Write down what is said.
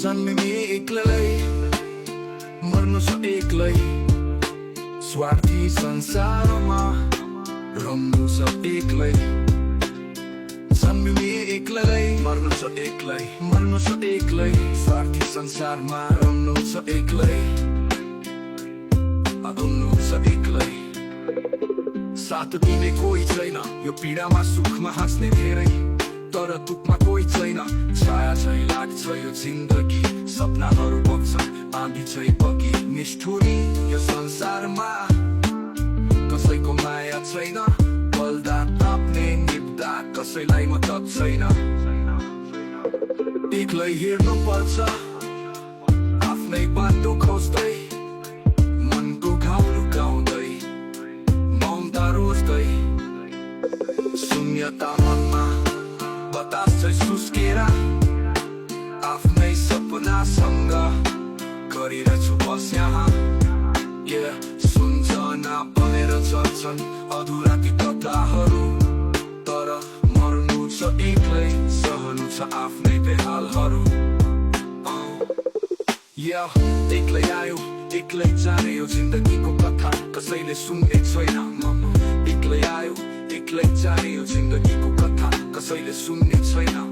जन्मिने एक्लै मर्नु छ एक्लै स्वार्थी संसारमा रम्नु छ एक्लै जन्मिने एक्लै मर्नु छ एक्लै स्वार्थी संसारमा रम्नु छ एक्लै रम्नु छ एक्लै साथ दिने कोही छैन यो पीडामा सुखमा हाँस्ने धेरै तर दुखमा कोही छैन छाया झै लाग्छ यो जिन्दगी सपनाहरू बग्छन् आँधी झै बगी निष्ठुरी यो संसारमा कसैको माया छैन बल्दा ताप्ने निप्दा कसैलाई मद्दत छैन एक्लै हिँड्नु पर्छ आफ्नै बाटो खोज्दै मनको घाउ लुकाउँदै ममता रोज्दै शून्यता मनमा बतास चाहिँ सुस्केर आफ्नै सपनासँग गरिरहेछु बस यहाँ सुन्जना बनेर चल्छन् अधुरा ती कथाहरू तर मर्नु छ एक्लै सहनु छ आफ्नै बेहालहरू एक्लै आयो एक्लै जाने यो जिन्दगीको कथा कसैले सुन्ने छैन एक्लै आयो एक्लै जाने यो जिन्दगीको कथा कसैले सुन्ने छैन